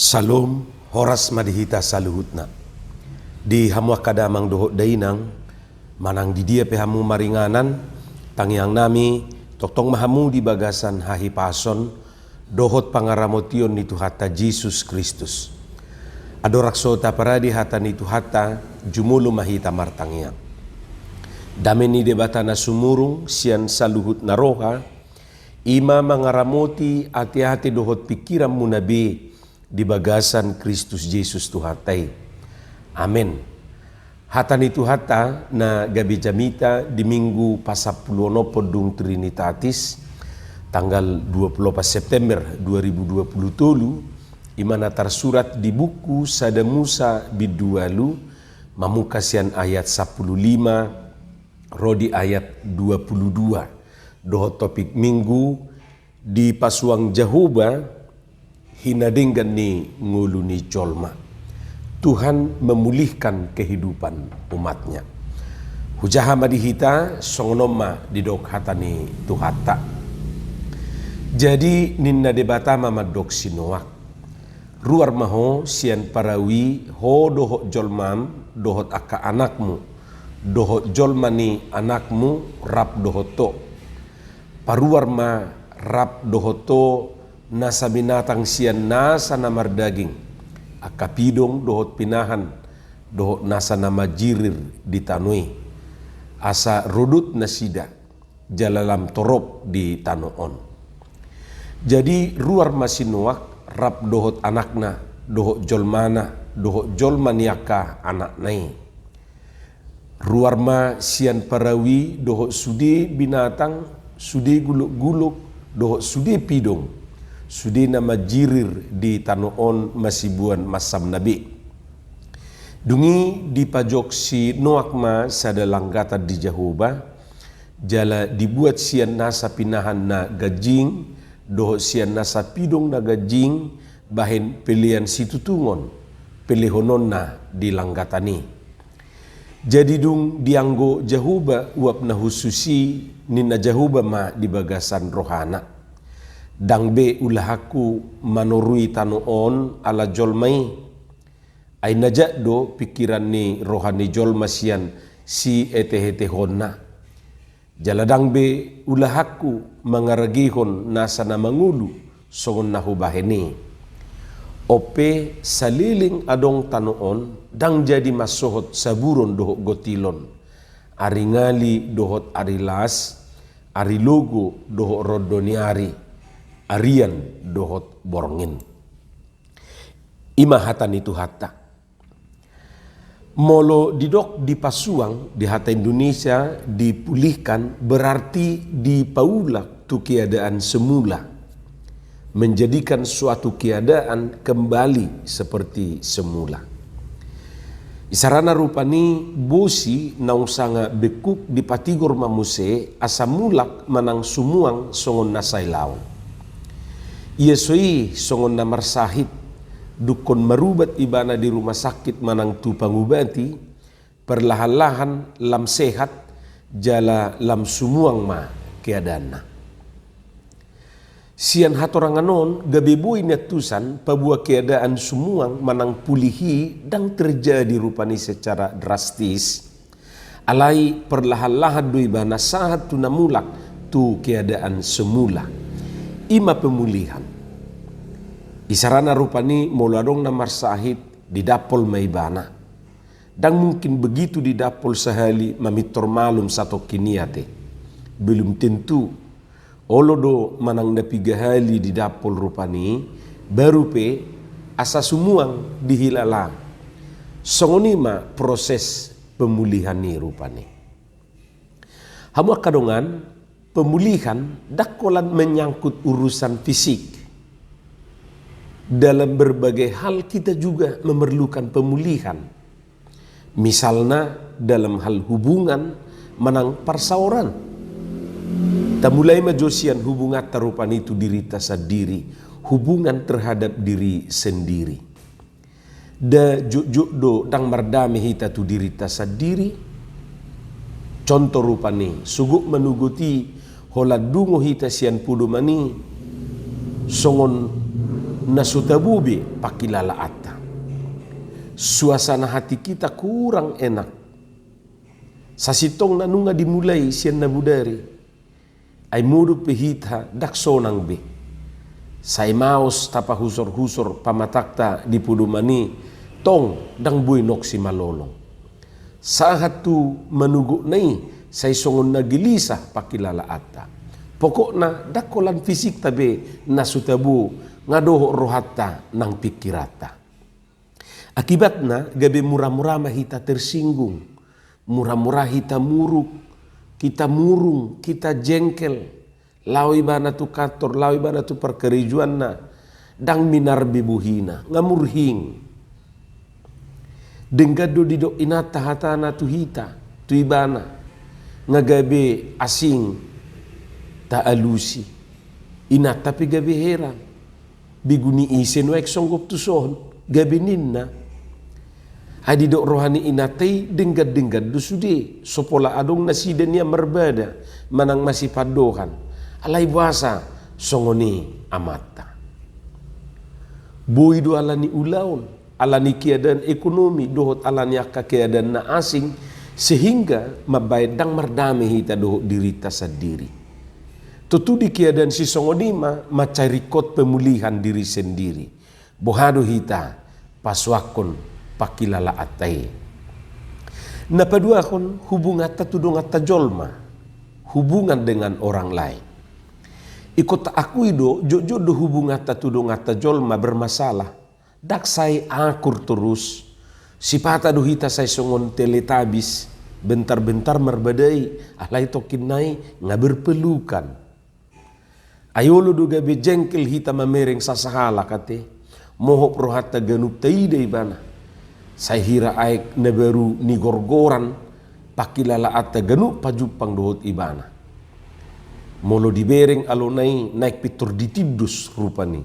Salom horas madihita saluhutna. Di hamu kadamang dohot dainang, manang di dia pehamu maringanan, tangiang nami, toktong mahamu di bagasan hahi pason, dohot pangaramotion ni Tuhata Jesus Kristus. Adoraksota paradi hata ni Tuhata, jumulu mahita martangiang. Dame ni debata na sumurung, sian saluhut na roha, ima mangaramoti ati-ati dohot pikiran munabi, di bagasan Kristus Yesus Tuhatai. Amin. Hata ni Tuhata na gabi jamita di minggu pasapulono podung Trinitatis tanggal 24 September 2020 imana tersurat di buku Sada Musa bidualu mamukasian ayat 15 rodi ayat 22 dohot topik minggu di pasuang Jahoba hinadinggan ni ngulu ni jolma. Tuhan memulihkan kehidupan umatnya. Hujaha madihita songonoma didok hata ni Tuhata. Jadi ninna debata mamadok sinoak. Ruar maho sian parawi ho dohot jolmam dohot aka anakmu. Dohot jolma ni anakmu rap dohoto. Paruar ma rap dohoto nasa binatang sian nasa namar daging, akapidong dohot pinahan, dohot nasa nama jirir ditanui, asa rodut nasida, jalalam torop di tanoon. Jadi ruar masinuak, rap dohot anakna, dohot jolmana, dohot jolmaniaka anak nai. Ruar ma sian parawi, dohot sudi binatang, sudi guluk-guluk, dohot sudi pidong, sudi nama jirir di tanoon masibuan masam nabi. Dungi di pajok si Noakma sada langgata di Jahoba, jala dibuat sian nasa pinahan na gajing, doho sian nasa pidong na gajing, bahin pilihan si tutungon, pilihonon na di langgatani. Jadi dung dianggo Jahoba uap na hususi nina Jahoba ma di bagasan rohana. Dang be ulahaku manurui tanoon ala jolmai ay najak do pikiran ni rohani jolma sian si ete honna jaladang be ulahaku mangaragihon nasa na mangulu songon nahubaheni ope saliling adong tanoon dang jadi masohot saburon dohot gotilon aringali dohot arilas arilogo dohot rodoniari arian dohot borongin. Ima hata ni Tuhata. Molo didok di pasuang di hata Indonesia dipulihkan berarti dipaulak tu keadaan semula. Menjadikan suatu keadaan kembali seperti semula. Isarana rupani bosi naung sanga bekuk di patigor mamuse asamulak manang sumuang songon nasay laong. Ia soi songon namar sahid dukon marubat ibana di rumah sakit manang tu pangubati perlahan-lahan lam sehat jala lam sumuang ma keadana. Sian hatoranganon gabebui netusan pabua keadaan sumuang manang pulihi dang terjadi rupani secara drastis alai perlahan-lahan do ibana sahat tu namulak tu keadaan semula. Ima pemulihan. Isarana rupani moladong namar sahid di dapol maibana. Dan mungkin begitu di dapol sehali mamitor malum satu kiniate. Belum tentu. Olodo manang napigahali di dapol rupani baru pe asa sumuang dihilala. Songonima proses pemulihan ni rupani. Hamu kadongan pemulihan dakolan menyangkut urusan fisik. Dalam berbagai hal kita juga memerlukan pemulihan. Misalnya dalam hal hubungan manang persauran. Tak mulai majosian hubungan tarupan itu diri tasadiri. Hubungan terhadap diri sendiri. Da juk do dang mardami hita tu diri tasadiri. Contoh rupani suguk menuguti hola dungo hita sian pudu mani songon nasutabubi pakilala ata. Suasana hati kita kurang enak. Sasitong nanunga dimulai siyan na budari. Ay mudu pehita daksonang be. Say maos tapa husor-husor pamatakta di pudumani tong dang buinok si malolong. Sahat tu manugo nai say songon nagilisa pakilala ata. Pokok na dakolan fisik tabe nasutabu ngadoho rohata nang pikirata. Akibatna gabe murah-murah mahita tersinggung. Murah-murah hita muruk. Kita murung, kita jengkel. Lawi bana tu kator, lawi bana tu perkerijuan na. Dang minar bibuhina, ngamurhing. Denggado dido inata hatana tu hita, tu ibana. Ngagabe asing, ta alusi. Inata pi gabe heran. Biguni isen wek songgop tu sohon, gabe ninna. Adido rohani inatay denggad-denggad dusude. Sopola adong nasiden niya merbada, manang masih padohan. Alay buasa, songoni amata. Boy do alani ulaon, alani keadaan ekonomi, dohot alani akka keadaan na asing, sehingga mabayadang mardami hita dohot dirita sendiri. Tutu di keadaan si songoni macarikot pemulihan diri sendiri. Bohado hita, paswakon, pakilala atay. Napadua kon hubungan tatudong at tajolma, hubungan dengan orang lain. Ikut aku ido jojo do hubungan tatudong at tajolma bermasalah. Daksay akur terus. Sipata do hita say songon teletabis, bentar-bentar merbadai, alay tokin nai nga berpelukan. Ayolo do gabe jengkel hita mamereng sasahala kate, mohop rohata ganup taidai bana. Saya hira aik neberu ni gorgoran pakilala ata ganu pajupang dohot ibana. Molo dibereng alonai naik pitur ditidus rupani.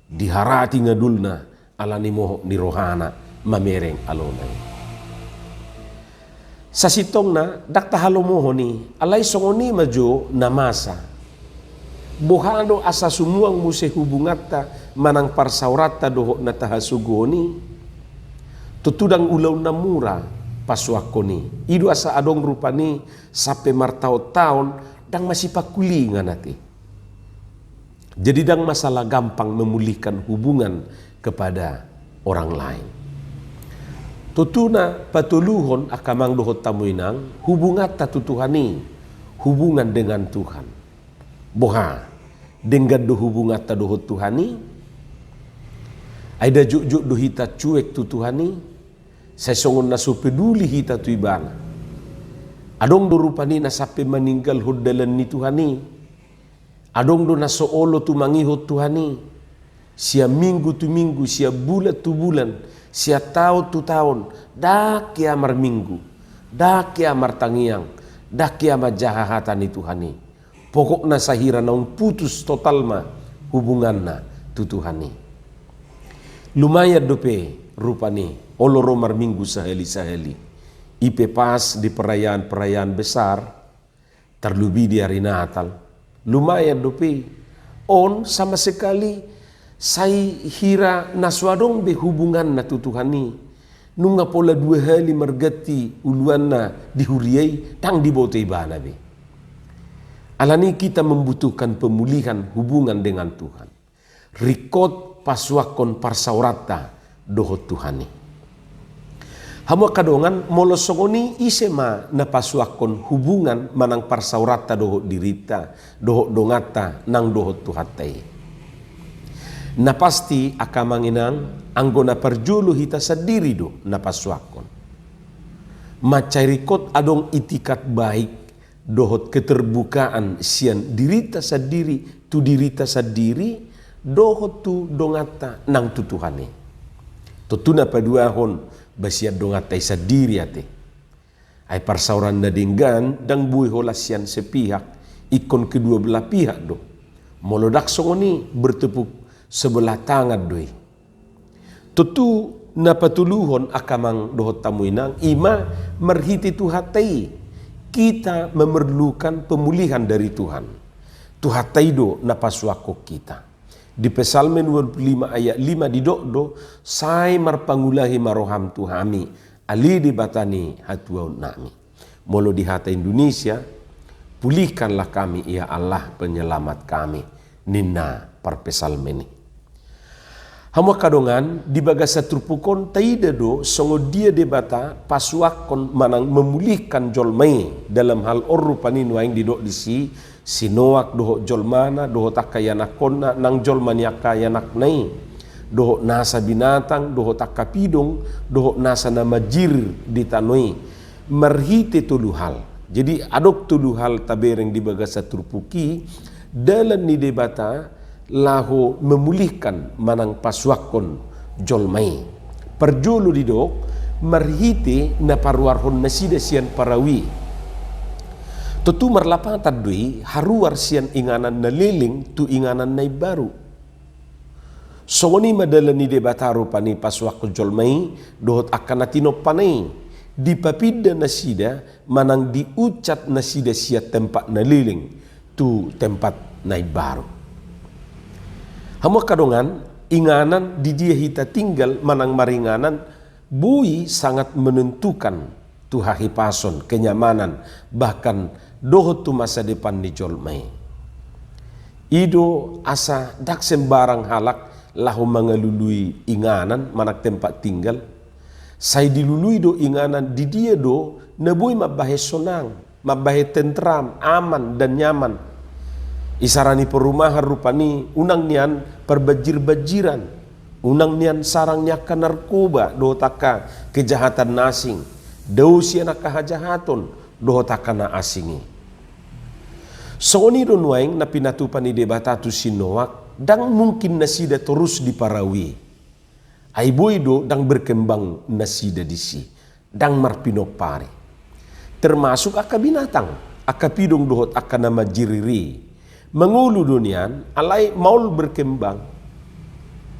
Diharati ngadulna alani moho ni rohana mamereng alonai. Sasitong na dakta halo moho ni alay songoni majo namasa. Bohano asa sumuang muse hubungata manang parsaurata dohot na tahasugoni. Tutudang ulaw na mura paswako ni. Idu asa adong rupani sampai martaon-taon dang masih pakulingan nati. Jadi dang masalah gampang memulihkan hubungan kepada orang lain. Tutuna patuluhon akamang dohot tamuinang hubungan tatutuhani, hubungan dengan Tuhan. Boha, dengan do hubungan tadohot Tuhani, aida juk-juk do hita cuek tu Tuhani, saya songon naso peduli hita tu ibana. Adong do rupani nasape meninggal hodalan ni Tuhani. Adong do naso olo tu mangihot Tuhani. Sia minggu tu minggu, sia bulan tu bulan, sia tahun tu tahun. Dak kiamar minggu, dak kiamar tangiang, dak kiamar jahahatan ni Tuhani. Pokokna sahira naung putus total ma hubunganna tu Tuhani. Lumayan dope rupani. Oloro marminggu saheli-saheli. Ipe pas di perayaan-perayaan besar. Terlebih di hari Natal. Lumayan dope. On sama sekali. Say hira naswadong be hubungan na tutuhani. Nunga pola 2 hali mergati uluan na dihuriai. Tang dibote ibana be. Alani kita membutuhkan pemulihan hubungan dengan Tuhan. Rikot paswakon parsaurata dohot Tuhani. Hamu kadongan molosongoni isema na paswakon hubungan manang parsaurata dohot dirita, dohot dongata nang dohot tuhatai. Na pasti akamanginang anggona perjulu hita sendiri do na paswakon. Macairikot adong itikat baik dohot keterbukaan sian dirita sendiri tu dirita sendiri dohot tu dongata nang tutuhane. Tutuna paduahon basiat dongatai sendiri ate. Ay parsauran na dinggan dang buih holasian sepihak ikon kedua belah pihak do. Molodak songoni bertepuk sebelah tangan doi. Tutu na patuluhon akamang dohot tamuinang ima merhiti tuhatai. Kita memerlukan pemulihan dari Tuhan. Tuhatai do na paswako kita. Di Psalm 25 ayat 5 di do sai marpangulahi maroham tuhami ali di batani hatuau nami. Molo di hata Indonesia, pulihkanlah kami ya Allah penyelamat kami. Nina parpesalmeni. Hamu kadongan di bagasa trupukon taida do songo dia debata pasuakon manang memulihkan jolmai dalam hal orrupani nuaing di do disi sinoak doho jolmana doho takayanakonna nang jolmani akayanak nai doho nasa binatang doho takapidong doho nasa namajir di tanoi merhite tulu hal. Jadi adok tulu hal tabereng di bagasa trupuki dalam ni debata lahu memulihkan manang pasuakon jolmai. Perjulu didok merhite na parwarhon nasida sian parawi. Tentu merlapang tadui haruar sian inganan na liling tu inganan na baru. Songoni madalani debata rupani pasuakon jolmai dohot akan natino panai. Di papida nasida manang diucat nasida siat tempat na liling tu tempat na baru. Hamu kadongan inganan di dia hita tinggal manang maringanan bui sangat menentukan tu hahipason kenyamanan bahkan doho tu masa depan di jolmai. Ido asa dak sembarang halak lahu mengelului inganan manak tempat tinggal. Saya dilului do inganan di dia do nebui mabahe sonang, mabahe tentram, aman dan nyaman. Isarani perumahan rupani unang nian perbajir-bajiran, unang nian sarangnya ke narkoba do taka kejahatan nasing, do siana kahajahaton do taka na asingi. Soni do nuaing na pinatupani debata tu sinoak dang mungkin nasida terus diparawi. Ai boido dang berkembang nasida disi, dang marpinopari. Termasuk aka binatang, aka pidong dohot aka nama jiriri. Mengulu dunian, alai maul berkembang.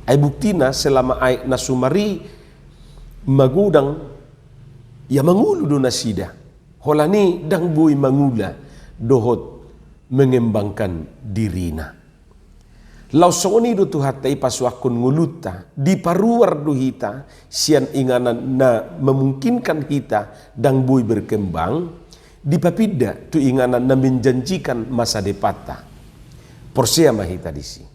Ai buktina selama ai nasumari magudang, ya mengulu do nasida. Holani dang boi mangula dohot mengembangkan dirina. Lau soni do tu hatai pasuakun nguluta di paruar do hita sian inganan na memungkinkan hita dang bui berkembang di papida tu inganan na menjanjikan masa depata porsia mahita disi.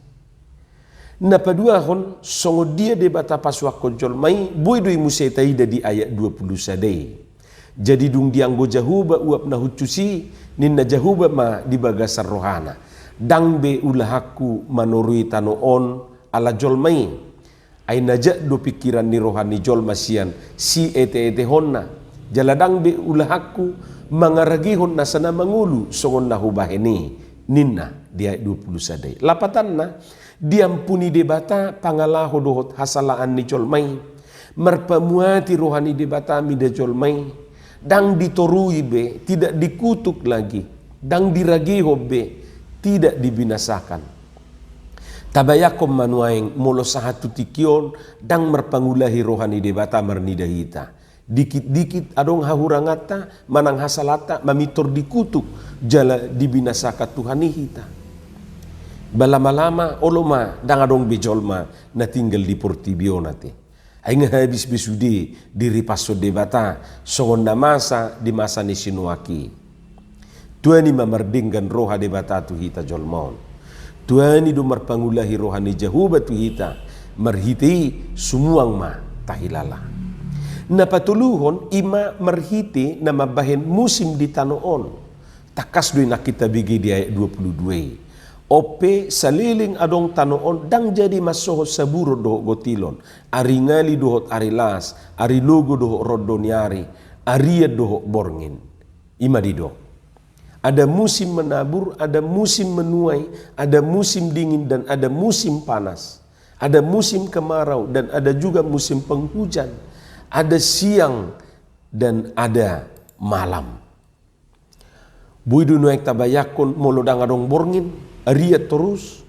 Na padua hon songo dia debata pasuakun jolmai bui do museta ida di ayat 20 sadai. Jadi dung dianggo jahuba uap na hucusi ninna jahuba ma di bagasar rohana. Dang be ulahaku manurui tanoon ala jolmai ay najak do pikiran ni rohani jolma sian si ete honna jaladang be ulahaku mangaragihon na sana mangulu songon na hubaheni ninna dia 20 sadai lapatan na diampuni debata pangalaho dohot hasalaan ni jolmai marpamuati rohani debata mi de jolmai dang ditorui be tidak dikutuk lagi dang diragiho be tidak dibinasakan. Tabayakom manuaing molo sahatu tikion dang merpangulahi rohani debata marnidahita. Dikit-dikit adong hahurangata manang hasalata mamitor dikutuk jala dibinasaka Tuhan hita. Balama-lama oloma dang adong bejolma na tinggal di Portibio nate. Ay nga habis besudi diri paso debata songon na masa di masa ni sinuaki. Tuani mamardinggan roha debata tu hita jolmon. Tuani do marpangulahi rohani jahuba tu hita marhiti sumuang ma tahilala. Napatuluhon ima marhiti na mabahen musim di tanoon. Takas doy na kita bigi di ayat 22. Ope saliling adong tanoon dang jadi masoho saburo doho gotilon. Ari ngali dohot ari las, ari logo doho rodoniari, aria doho borngin. Ima dido. Ada musim menabur, ada musim menuai, ada musim dingin dan ada musim panas. Ada musim kemarau dan ada juga musim penghujan. Ada siang dan ada malam. Buidu nuek tabayakon molodang adong borngin, ariat terus.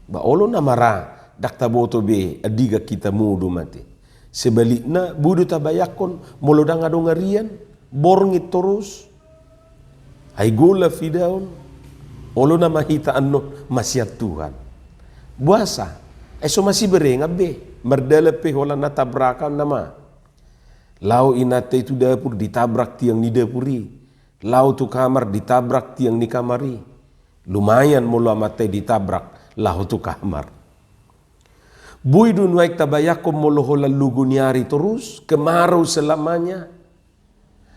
Ba olo namara dak taboto be adiga kita mudu mati. Sebaliknya budu tabayakon molodang adong arian, borngit terus. Ay gula fidaon olo na mahita ano masyat Tuhan buasa. So masih berengap be. Merdala pe hola na tabrakan nama. Lau inate itu dapur ditabrak tiang ni dapuri. Lau tu kamar ditabrak tiang ni kamari. Lumayan mula mate ditabrak lau tu kamar. Bui dunwaik tabayakom molo hola luguniari terus kemarau selamanya.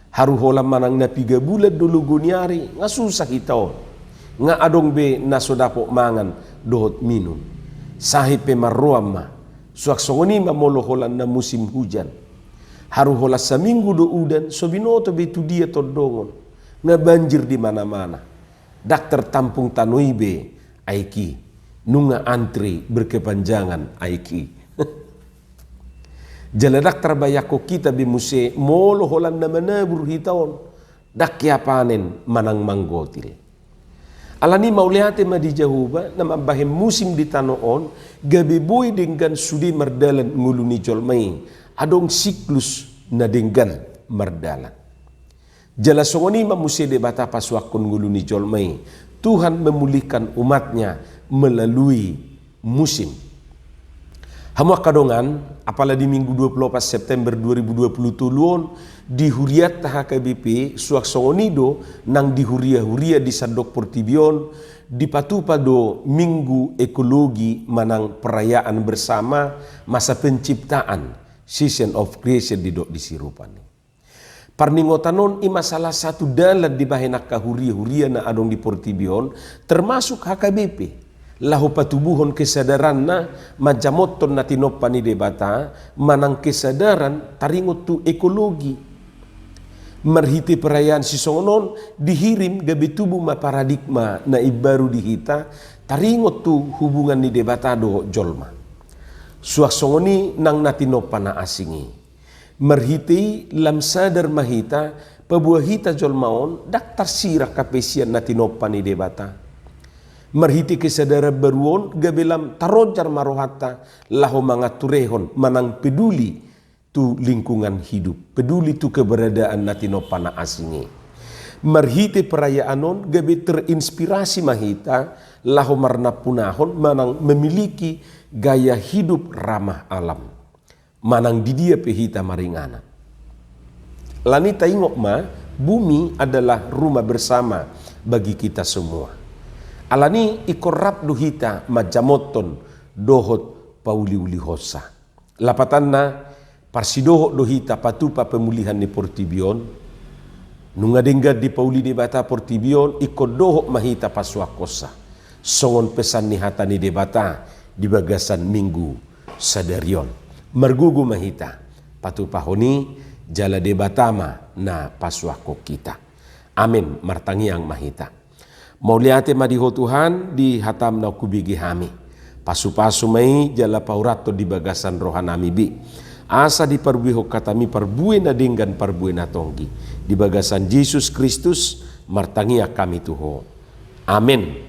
Haru hola manang na 3 bulan dulu guniari ngasusah hitau. Nga adong be nasodapok mangan dohot minum. Sahip pe marruam ma. Suak songoni ma molo hola na musim hujan. Haru hola seminggu do udan so binoto be tu dia todongon. Nga banjir di mana-mana. Dakter tampung tanoi be aiki. Nunga antri berkepanjangan aiki. Jala dakter bayako kita be muse molo hola na manabur hitaon. Dakya panen manang manggotil. Alani mauliate ma di Jahuba na mabahe musim di tanoon gabi boy dengan sudi mardalan nguluni jolmai adong siklus na dengan mardalan. Jala songoni ma musi de bata paswakun nguluni jolmai Tuhan memulihkan umatnya melalui musim. Hamwa kadongan apalagi minggu 24 September 2020 tuluon di huriat HKBP suak songonido nang di huria di Sadok Portibion di patupado minggu ekologi manang perayaan bersama masa penciptaan season of creation di dok di Sirupan. Parningotanon ima salah satu dalan di bahenak huria na adong di Portibion termasuk HKBP. Lahu patubuhon kesadaran na majamoton na tinopani debata manang kesadaran taringot tu ekologi. Merhiti perayaan sisongonon dihirim gabi tubuh ma paradigma na ibaru dihita taringot tu hubungan ni debata do jolma. Suak songoni nang natinopa na asingi. Merhiti lam sadar mahita pabuah hita jolmaon daktar sira kapesian natinopa ni debata. Merhiti kesadaran beruon gabelam tarojar marohata lahu mangaturehon manang peduli tu lingkungan hidup, peduli tu keberadaan natinopana asingi. Merhiti perayaanon gabe terinspirasi mahita lahu marna punahon manang memiliki gaya hidup ramah alam. Manang didia pehita maringana. Lani taingok ma, bumi adalah rumah bersama bagi kita semua. Alani ikorap duhita majamoton dohot pauli-uli hosa. Lapatanna parsidohot dohita patupa pemulihan ni Portibion. Nungadengga di pauli di bata Portibion ikodohot mahita paswakosa. Songon pesan ni hata ni debata di bagasan minggu sadarion. Mergugu mahita patupa honi jala debatama na paswako kita. Amin martangiang mahita. Mauliate madiho Tuhan di hatam na kubigi hami. Pasu-pasu mai jala paurato di bagasan rohanami bi. Asa di parbuho katami parbue na dinggan parbue na tonggi. Di bagasan Jesus Kristus martangia kami tuho. Amin.